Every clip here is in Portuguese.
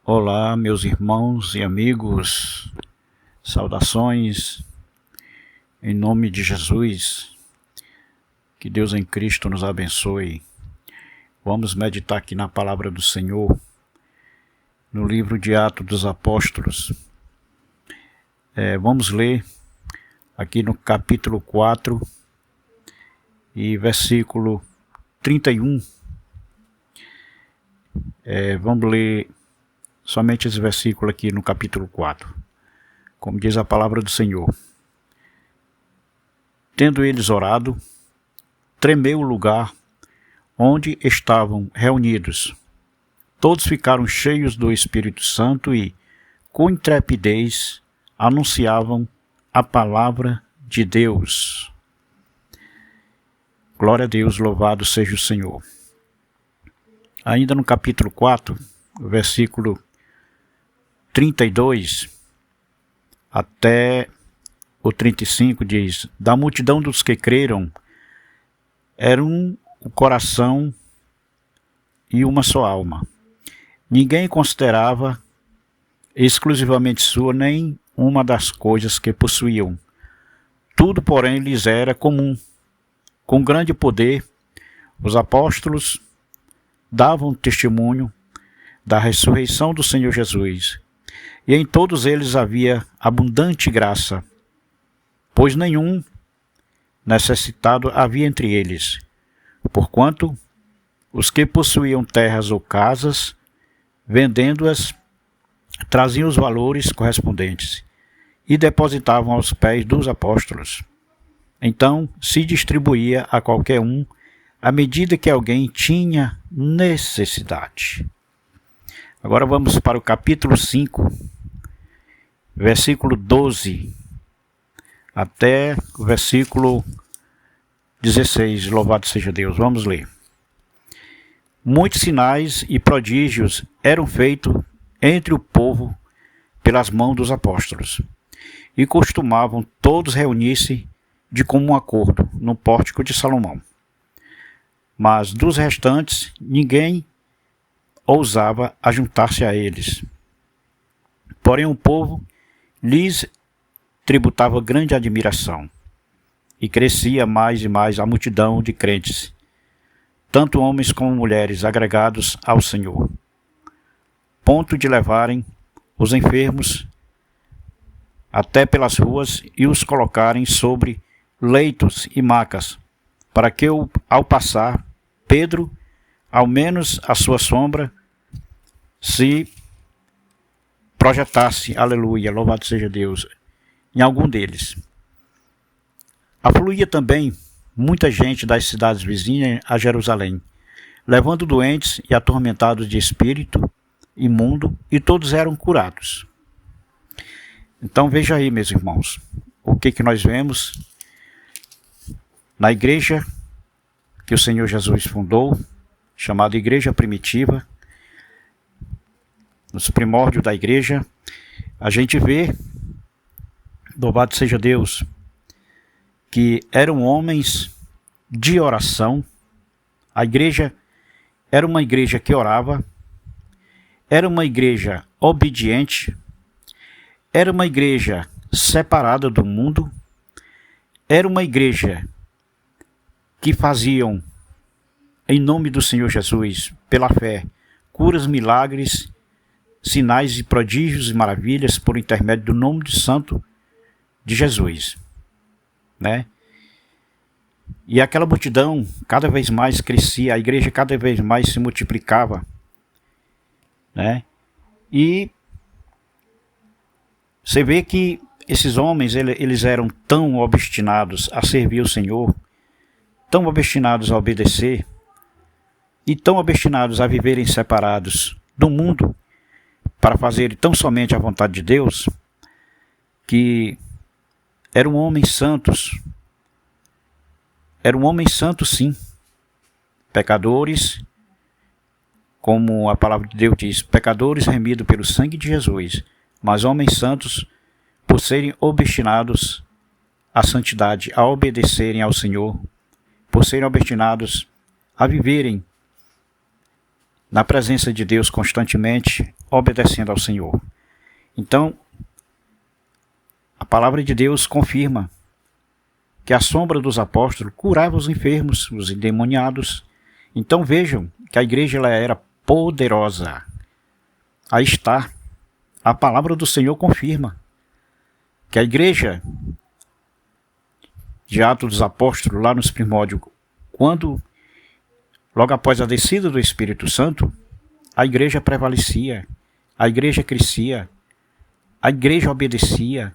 Olá, meus irmãos e amigos, saudações em nome de Jesus, que Deus em Cristo nos abençoe. Vamos meditar aqui na palavra do Senhor, no livro de Atos dos Apóstolos. Vamos ler aqui no capítulo 4 e versículo 31. Vamos ler somente esse versículo aqui no capítulo 4. Como diz a palavra do Senhor. Tendo eles orado, tremeu o lugar onde estavam reunidos. Todos ficaram cheios do Espírito Santo e, com intrepidez, anunciavam a palavra de Deus. Glória a Deus, louvado seja o Senhor. Ainda no capítulo 4, versículo 32 até o 35 diz: da multidão dos que creram, era o coração e uma só alma. Ninguém considerava exclusivamente sua nem uma das coisas que possuíam. Tudo, porém, lhes era comum. Com grande poder, os apóstolos davam testemunho da ressurreição do Senhor Jesus, e em todos eles havia abundante graça, pois nenhum necessitado havia entre eles, porquanto os que possuíam terras ou casas, vendendo-as, traziam os valores correspondentes e depositavam aos pés dos apóstolos. Então se distribuía a qualquer um à medida que alguém tinha necessidade. Agora vamos para o capítulo 5, versículo 12 até o versículo 16. Louvado seja Deus. Vamos ler. Muitos sinais e prodígios eram feitos entre o povo pelas mãos dos apóstolos, e costumavam todos reunir-se de comum acordo no pórtico de Salomão. Mas dos restantes ninguém ousava ajuntar-se a eles. Porém o povo lhes tributava grande admiração, e crescia mais e mais a multidão de crentes, tanto homens como mulheres agregados ao Senhor, ponto de levarem os enfermos até pelas ruas e os colocarem sobre leitos e macas, para que ao passar Pedro, ao menos a sua sombra, se projetasse, aleluia, louvado seja Deus, em algum deles. Afluía também muita gente das cidades vizinhas a Jerusalém, levando doentes e atormentados de espírito imundo, e todos eram curados. Então veja aí, meus irmãos, o que nós vemos na igreja que o Senhor Jesus fundou, chamada Igreja Primitiva. Nos primórdios da igreja, a gente vê, louvado seja Deus, que eram homens de oração. A igreja era uma igreja que orava, era uma igreja obediente, era uma igreja separada do mundo, era uma igreja que faziam, em nome do Senhor Jesus, pela fé, curas, milagres, sinais e prodígios e maravilhas por intermédio do nome de Santo de Jesus, né? E aquela multidão cada vez mais crescia, a igreja cada vez mais se multiplicava, né? E você vê que esses homens, eles eram tão obstinados a servir o Senhor, tão obstinados a obedecer, e tão obstinados a viverem separados do mundo, para fazerem tão somente a vontade de Deus, que eram homens santos, sim, pecadores, como a palavra de Deus diz, pecadores remidos pelo sangue de Jesus, mas homens santos por serem obstinados à santidade, a obedecerem ao Senhor, por serem obstinados a viverem na presença de Deus constantemente, obedecendo ao Senhor. Então, a palavra de Deus confirma que a sombra dos apóstolos curava os enfermos, os endemoniados. Então vejam que a igreja ela era poderosa. Aí está, a palavra do Senhor confirma que a igreja de Atos dos Apóstolos, lá nos primórdios, quando, logo após a descida do Espírito Santo, a igreja prevalecia, a igreja crescia, a igreja obedecia,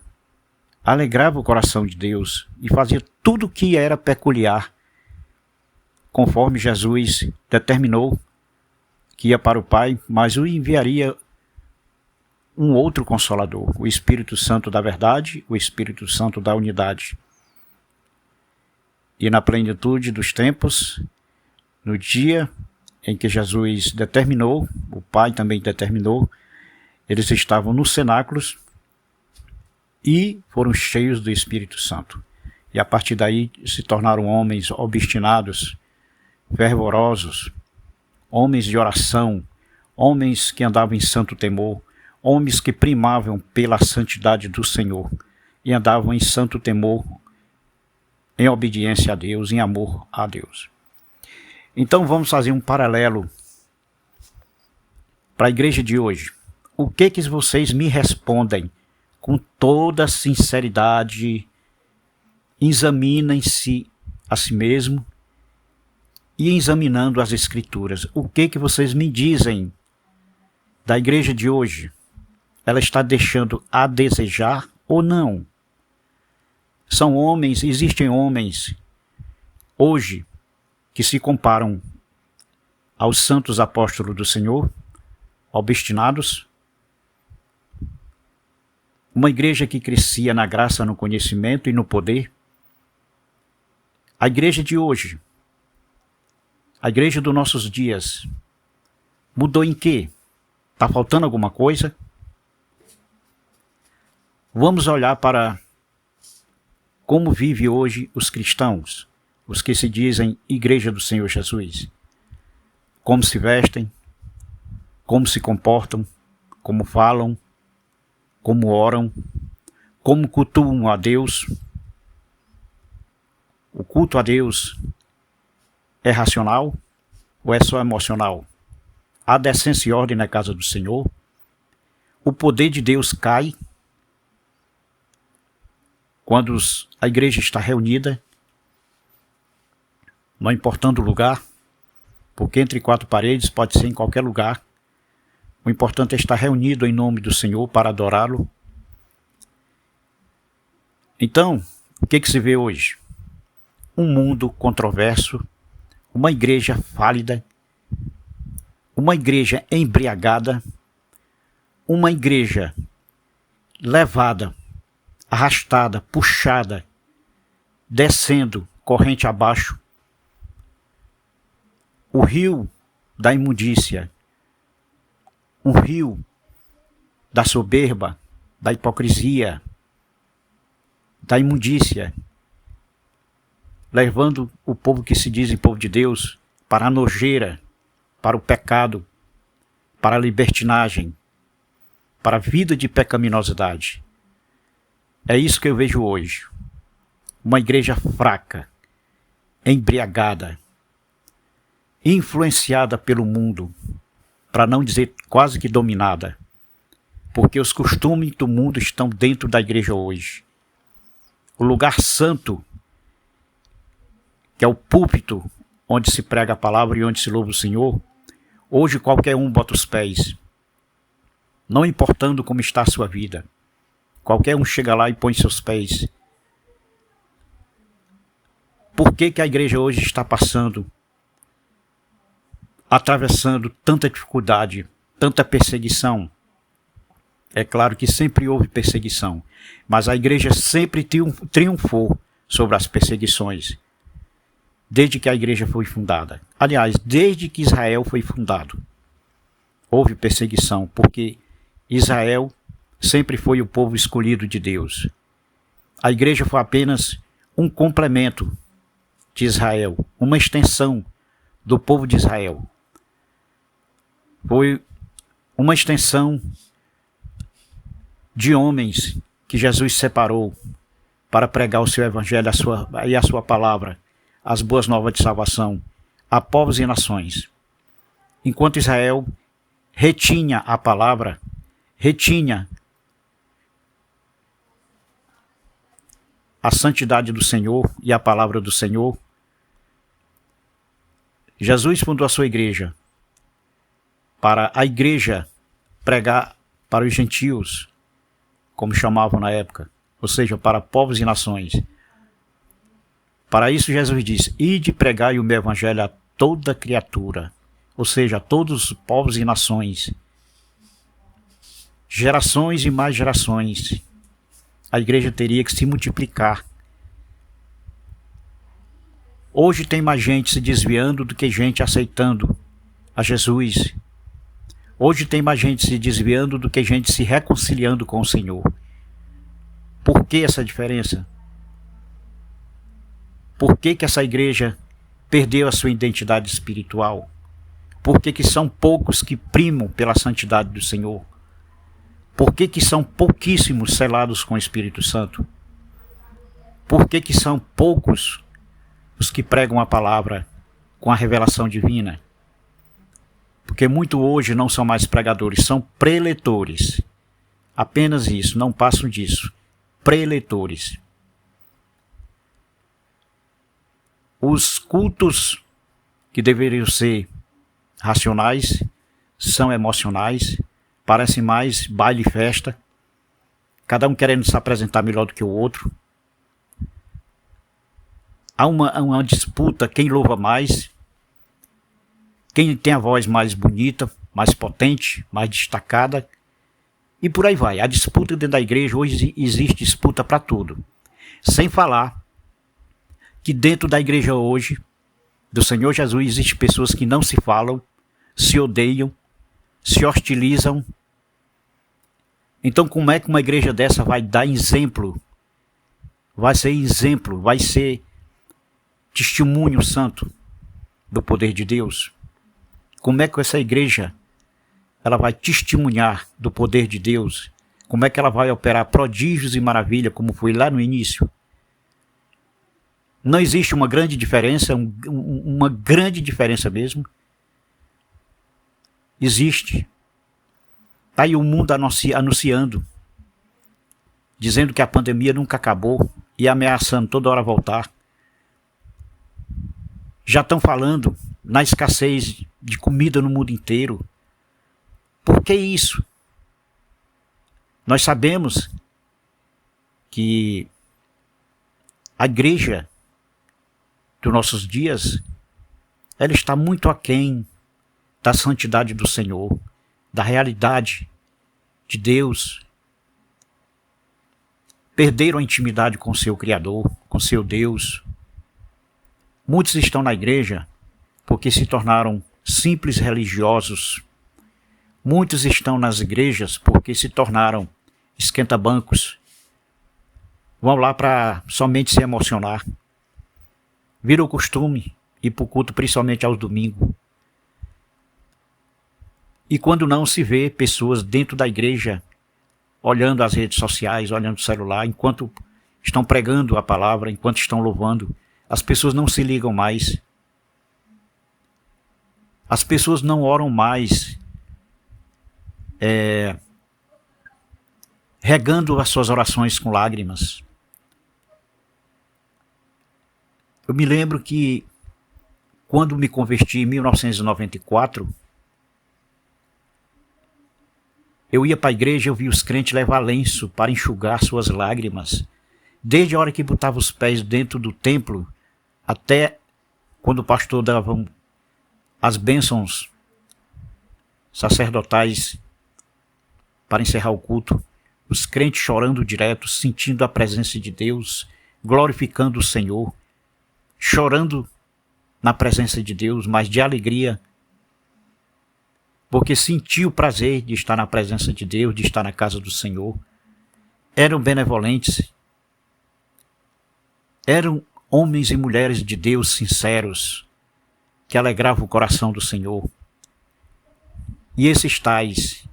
alegrava o coração de Deus e fazia tudo o que era peculiar, conforme Jesus determinou que ia para o Pai, mas o enviaria um outro Consolador, o Espírito Santo da verdade, o Espírito Santo da unidade. E na plenitude dos tempos, no dia em que Jesus determinou, o Pai também determinou, eles estavam nos cenáculos e foram cheios do Espírito Santo. E a partir daí se tornaram homens obstinados, fervorosos, homens de oração, homens que andavam em santo temor, homens que primavam pela santidade do Senhor e andavam em santo temor, em obediência a Deus, em amor a Deus. Então vamos fazer um paralelo para a igreja de hoje. O que vocês me respondem com toda sinceridade? Examinem-se a si mesmo e examinando as Escrituras. O que vocês me dizem da igreja de hoje? Ela está deixando a desejar ou não? São homens, existem homens hoje que se comparam aos santos apóstolos do Senhor, obstinados. Uma igreja que crescia na graça, no conhecimento e no poder. A igreja de hoje, a igreja dos nossos dias, mudou em quê? Está faltando alguma coisa? Vamos olhar para como vive hoje os cristãos, os que se dizem Igreja do Senhor Jesus. Como se vestem, como se comportam, como falam, como oram, como cultuam a Deus. O culto a Deus é racional ou é só emocional? Há decência e ordem na casa do Senhor? O poder de Deus cai quando a igreja está reunida, não importando o lugar, porque entre quatro paredes pode ser em qualquer lugar. O importante é estar reunido em nome do Senhor para adorá-lo. Então, o que se vê hoje? Um mundo controverso, uma igreja fálida, uma igreja embriagada, uma igreja levada, arrastada, puxada, descendo, corrente abaixo. O rio da imundícia, um rio da soberba, da hipocrisia, da imundícia, levando o povo que se diz povo de Deus para a nojeira, para o pecado, para a libertinagem, para a vida de pecaminosidade. É isso que eu vejo hoje. Uma igreja fraca, embriagada, influenciada pelo mundo, para não dizer quase que dominada, porque os costumes do mundo estão dentro da igreja hoje. O lugar santo, que é o púlpito onde se prega a palavra e onde se louva o Senhor, hoje qualquer um bota os pés, não importando como está a sua vida. Qualquer um chega lá e põe seus pés. Por que a igreja hoje está atravessando tanta dificuldade, tanta perseguição? É claro que sempre houve perseguição, mas a igreja sempre triunfou sobre as perseguições, desde que a igreja foi fundada. Aliás, desde que Israel foi fundado, houve perseguição, porque Israel sempre foi o povo escolhido de Deus. A igreja foi apenas um complemento de Israel, uma extensão do povo de Israel. Foi uma extensão de homens que Jesus separou para pregar o seu evangelho e a sua palavra, as boas novas de salvação, a povos e nações. Enquanto Israel retinha a palavra, retinha a santidade do Senhor e a palavra do Senhor, Jesus fundou a sua igreja para a igreja pregar para os gentios, como chamavam na época, ou seja, para povos e nações. Para isso Jesus disse: ide pregai o meu evangelho a toda criatura, ou seja, a todos os povos e nações, gerações e mais gerações. A igreja teria que se multiplicar. Hoje tem mais gente se desviando do que gente aceitando a Jesus. Hoje tem mais gente se desviando do que gente se reconciliando com o Senhor. Por que essa diferença? Por que essa igreja perdeu a sua identidade espiritual? Por que são poucos que primam pela santidade do Senhor? Por que são pouquíssimos selados com o Espírito Santo? Por que são poucos os que pregam a palavra com a revelação divina? Porque muito hoje não são mais pregadores, são preletores. Apenas isso, não passam disso. Preletores. Os cultos que deveriam ser racionais são emocionais, parecem mais baile e festa, cada um querendo se apresentar melhor do que o outro. Há uma disputa, quem louva mais, quem tem a voz mais bonita, mais potente, mais destacada, e por aí vai. A disputa dentro da igreja, hoje existe disputa para tudo. Sem falar que dentro da igreja hoje, do Senhor Jesus, existem pessoas que não se falam, se odeiam, se hostilizam. Então como é que uma igreja dessa vai dar exemplo? Vai ser exemplo, vai ser testemunho santo do poder de Deus? Como é que essa igreja ela vai testemunhar do poder de Deus? Como é que ela vai operar prodígios e maravilhas, como foi lá no início? Não existe uma grande diferença, uma grande diferença mesmo. Existe. Está aí o mundo anunciando, dizendo que a pandemia nunca acabou e ameaçando toda hora voltar. Já estão falando na escassez de comida no mundo inteiro. Por que isso? Nós sabemos que a igreja dos nossos dias, ela está muito aquém da santidade do Senhor, da realidade de Deus. Perderam a intimidade com seu Criador, com seu Deus. Muitos estão na igreja porque se tornaram simples religiosos. Muitos estão nas igrejas porque se tornaram esquenta-bancos. Vão lá para somente se emocionar. Virou costume ir para o culto, principalmente aos domingos. E quando não se vê pessoas dentro da igreja, olhando as redes sociais, olhando o celular, enquanto estão pregando a palavra, enquanto estão louvando, as pessoas não se ligam mais. As pessoas não oram mais, regando as suas orações com lágrimas. Eu me lembro que quando me converti em 1994, eu ia para a igreja, eu vi os crentes levar lenço para enxugar suas lágrimas. Desde a hora que botava os pés dentro do templo, até quando o pastor dava as bênçãos sacerdotais para encerrar o culto, os crentes chorando direto, sentindo a presença de Deus, glorificando o Senhor, chorando na presença de Deus, mas de alegria, porque sentiu o prazer de estar na presença de Deus, de estar na casa do Senhor. Eram benevolentes, eram homens e mulheres de Deus sinceros, que alegravam o coração do Senhor. E esses tais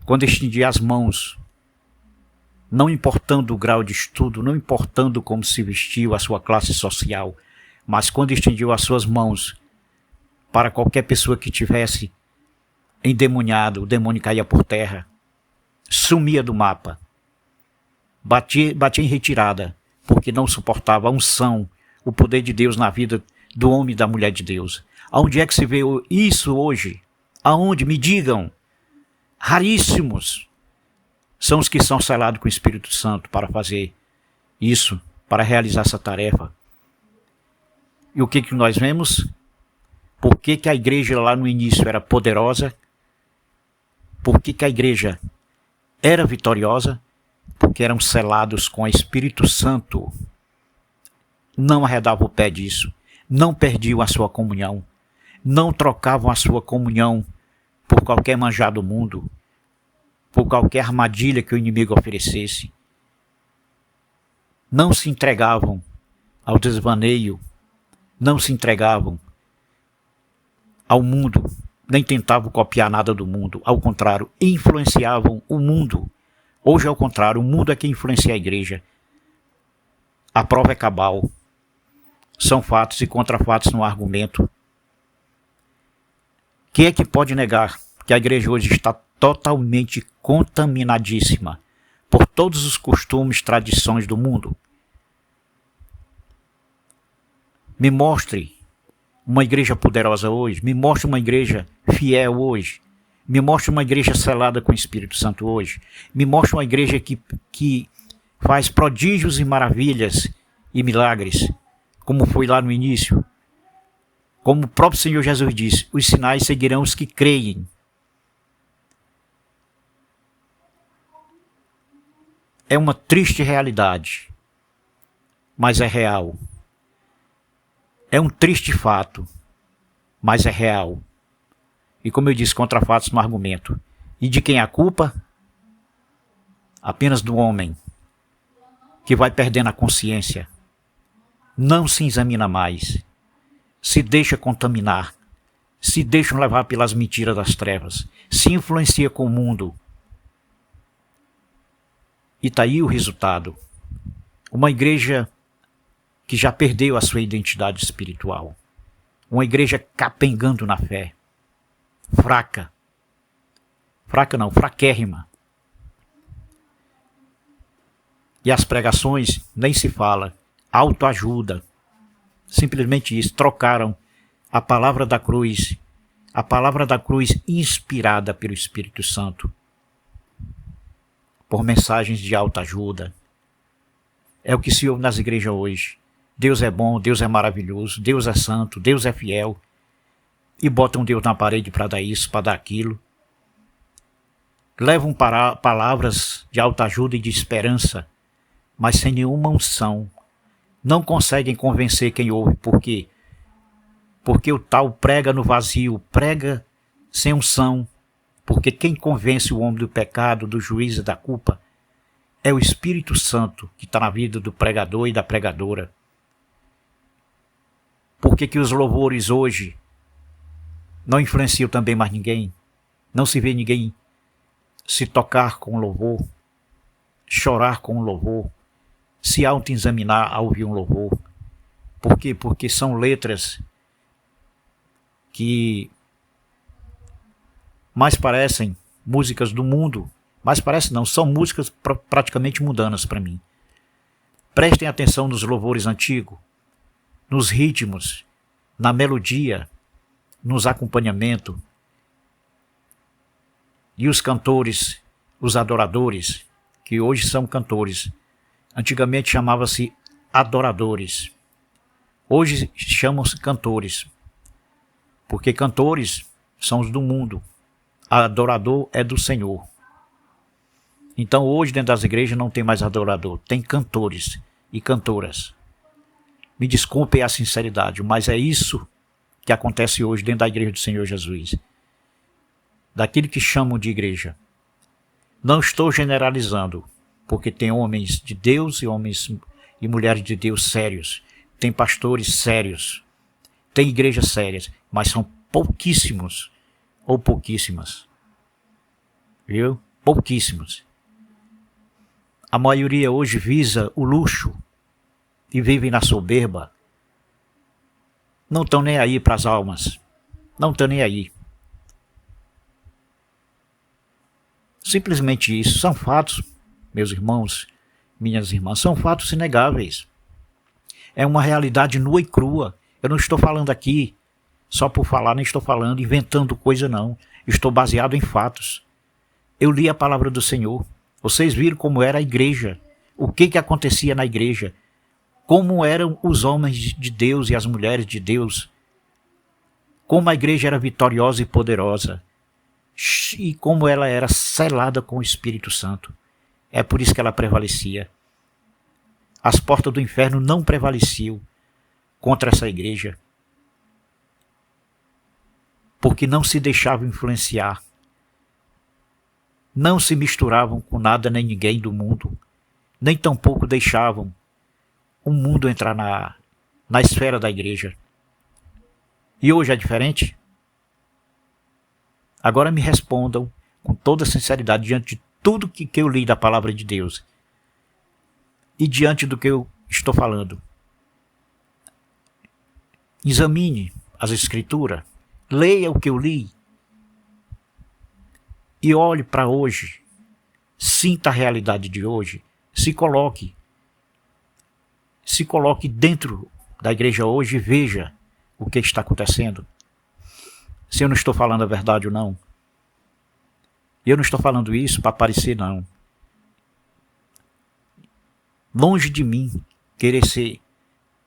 quando estendia as mãos, não importando o grau de estudo, não importando como se vestiu, a sua classe social, mas quando estendiu as suas mãos para qualquer pessoa que tivesse endemoniado, o demônio caía por terra, sumia do mapa, batia em retirada, porque não suportava a unção, o poder de Deus na vida do homem e da mulher de Deus. Aonde é que se vê isso hoje? Aonde? Me digam. Raríssimos são os que são selados com o Espírito Santo para fazer isso, para realizar essa tarefa. E o que nós vemos? Por que a igreja lá no início era poderosa? Por que a igreja era vitoriosa? Porque eram selados com o Espírito Santo. Não arredavam o pé disso. Não perdiam a sua comunhão. Não trocavam a sua comunhão por qualquer manjar do mundo, por qualquer armadilha que o inimigo oferecesse. Não se entregavam ao desvaneio, não se entregavam ao mundo, nem tentavam copiar nada do mundo. Ao contrário, influenciavam o mundo. Hoje, ao contrário, o mundo é que influencia a igreja. A prova é cabal. São fatos e contrafatos no argumento. Quem é que pode negar que a igreja hoje está totalmente contaminadíssima por todos os costumes, tradições do mundo? Me mostre uma igreja poderosa hoje, me mostre uma igreja fiel hoje, me mostre uma igreja selada com o Espírito Santo hoje, me mostre uma igreja que faz prodígios e maravilhas e milagres, como foi lá no início. Como o próprio Senhor Jesus disse, os sinais seguirão os que creem. É uma triste realidade, mas é real. É um triste fato, mas é real. E como eu disse, contra fatos no argumento. E de quem é a culpa? Apenas do homem, que vai perdendo a consciência. Não se examina mais. Se deixa contaminar, se deixam levar pelas mentiras das trevas, se influencia com o mundo. E está aí o resultado. Uma igreja que já perdeu a sua identidade espiritual. Uma igreja capengando na fé. Fraca. Fraca não, fraquérrima. E as pregações, nem se fala. Autoajuda. Simplesmente isso, trocaram a palavra da cruz inspirada pelo Espírito Santo, por mensagens de autoajuda. É o que se ouve nas igrejas hoje. Deus é bom, Deus é maravilhoso, Deus é santo, Deus é fiel. E botam Deus na parede para dar isso, para dar aquilo. Levam palavras de autoajuda e de esperança, mas sem nenhuma unção. Não conseguem convencer quem ouve. Por quê? Porque o tal prega no vazio, prega sem unção. Porque quem convence o homem do pecado, do juízo e da culpa é o Espírito Santo que está na vida do pregador e da pregadora. Por que os louvores hoje não influenciam também mais ninguém? Não se vê ninguém se tocar com louvor, chorar com louvor, se autoexaminar ao ouvir um louvor. Por quê? Porque são letras que mais parecem músicas do mundo. Mais parecem não, são músicas praticamente mundanas para mim. Prestem atenção nos louvores antigos, nos ritmos, na melodia, nos acompanhamentos. E os cantores, os adoradores, que hoje são cantores, antigamente chamava-se adoradores. Hoje chamam-se cantores, porque cantores são os do mundo. Adorador é do Senhor. Então hoje dentro das igrejas não tem mais adorador, tem cantores e cantoras. Me desculpem a sinceridade, mas é isso que acontece hoje dentro da igreja do Senhor Jesus. Daquilo que chamam de igreja. Não estou generalizando, porque tem homens de Deus e homens e mulheres de Deus sérios. Tem pastores sérios. Tem igrejas sérias, mas são pouquíssimos ou pouquíssimas. Viu? Pouquíssimos. A maioria hoje visa o luxo e vive na soberba. Não estão nem aí para as almas. Não estão nem aí. Simplesmente isso. São fatos, meus irmãos, minhas irmãs, são fatos inegáveis. É uma realidade nua e crua. Eu não estou falando aqui só por falar, nem estou falando, inventando coisa não. Estou baseado em fatos. Eu li a palavra do Senhor. Vocês viram como era a igreja. O que acontecia na igreja. Como eram os homens de Deus e as mulheres de Deus. Como a igreja era vitoriosa e poderosa. E como ela era selada com o Espírito Santo. É por isso que ela prevalecia. As portas do inferno não prevaleciam contra essa igreja. Porque não se deixavam influenciar. Não se misturavam com nada nem ninguém do mundo. Nem tampouco deixavam o mundo entrar na esfera da igreja. E hoje é diferente? Agora me respondam com toda sinceridade diante de tudo que eu li da palavra de Deus e diante do que eu estou falando. Examine as escrituras, leia o que eu li e olhe para hoje, sinta a realidade de hoje, se coloque dentro da igreja hoje e veja o que está acontecendo. Se eu não estou falando a verdade ou não. E eu não estou falando isso para parecer não. Longe de mim querer ser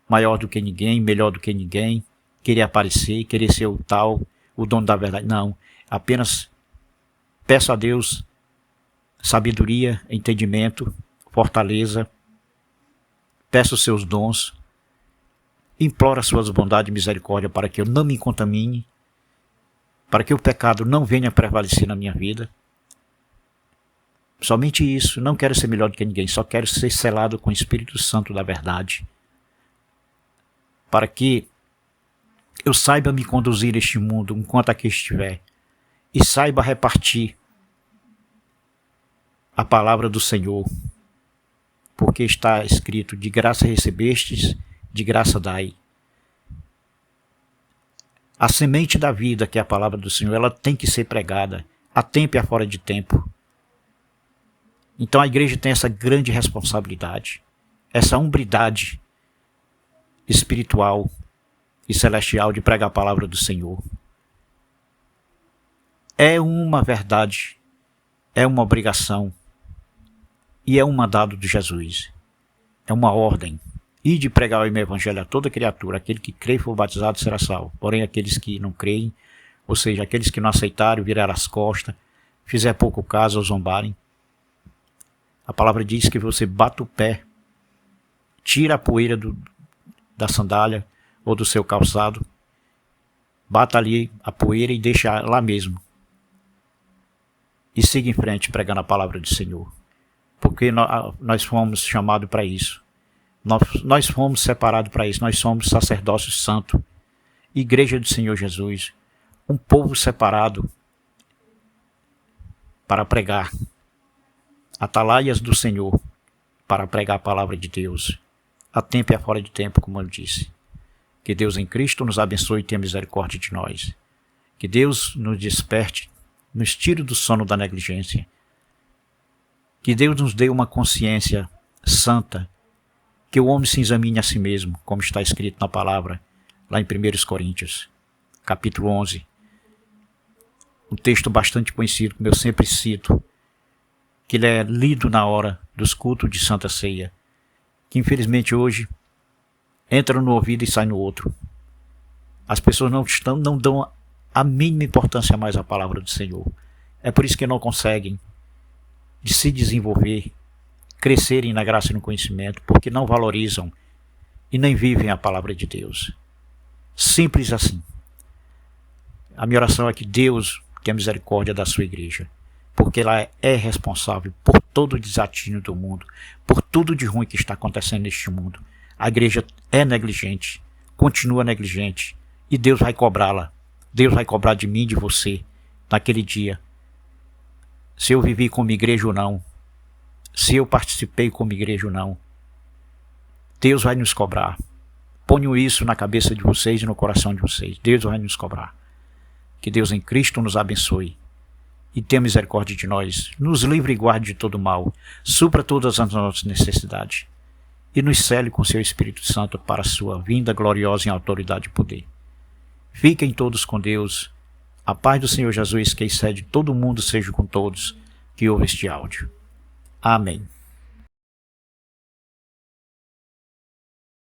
maior do que ninguém, melhor do que ninguém, querer aparecer, querer ser o tal, o dono da verdade. Não, apenas peço a Deus sabedoria, entendimento, fortaleza, peço os seus dons, imploro as suas bondades e misericórdia para que eu não me contamine, para que o pecado não venha prevalecer na minha vida. Somente isso, não quero ser melhor do que ninguém, só quero ser selado com o Espírito Santo da verdade, para que eu saiba me conduzir neste mundo enquanto aqui estiver, e saiba repartir a palavra do Senhor, porque está escrito, de graça recebestes, de graça dai. A semente da vida, que é a palavra do Senhor, ela tem que ser pregada, a tempo e a fora de tempo. Então a igreja tem essa grande responsabilidade, essa hombridade espiritual e celestial de pregar a palavra do Senhor. É uma verdade, é uma obrigação e é um mandado de Jesus. É uma ordem. E de pregar o evangelho a toda criatura, aquele que crê e for batizado será salvo. Porém, aqueles que não creem, ou seja, aqueles que não aceitaram, viraram as costas, fizer pouco caso ou zombarem, a palavra diz que você bata o pé, tira a poeira da sandália ou do seu calçado, bata ali a poeira e deixa lá mesmo. E siga em frente pregando a palavra do Senhor. Porque nós fomos chamados para isso. Nós fomos separados para isso. Nós somos sacerdócio santo, igreja do Senhor Jesus, um povo separado para pregar, atalaias do Senhor, para pregar a palavra de Deus, a tempo e a fora de tempo, como eu disse. Que Deus em Cristo nos abençoe e tenha misericórdia de nós. Que Deus nos desperte, nos tire do sono da negligência. Que Deus nos dê uma consciência santa, que o homem se examine a si mesmo, como está escrito na palavra, lá em 1 Coríntios, capítulo 11. Um texto bastante conhecido, como eu sempre cito, que ele é lido na hora dos cultos de Santa Ceia, que infelizmente hoje entra no ouvido e sai no outro. As pessoas não dão a mínima importância mais à palavra do Senhor. É por isso que não conseguem de se desenvolver, crescerem na graça e no conhecimento, porque não valorizam e nem vivem a palavra de Deus. Simples assim. A minha oração é que Deus tenha misericórdia da sua igreja, porque ela é responsável por todo o desatino do mundo, por tudo de ruim que está acontecendo neste mundo. A igreja é negligente, continua negligente, e Deus vai cobrá-la. Deus vai cobrar de mim e de você naquele dia, se eu vivi como igreja ou não, se eu participei como igreja ou não. Deus vai nos cobrar. Ponho isso na cabeça de vocês e no coração de vocês. Deus vai nos cobrar. Que Deus em Cristo nos abençoe e tenha misericórdia de nós, nos livre e guarde de todo mal, supra todas as nossas necessidades e nos cele com seu Espírito Santo para a sua vinda gloriosa em autoridade e poder. Fiquem todos com Deus. A paz do Senhor Jesus, que excede todo mundo, seja com todos que ouve este áudio. Amém.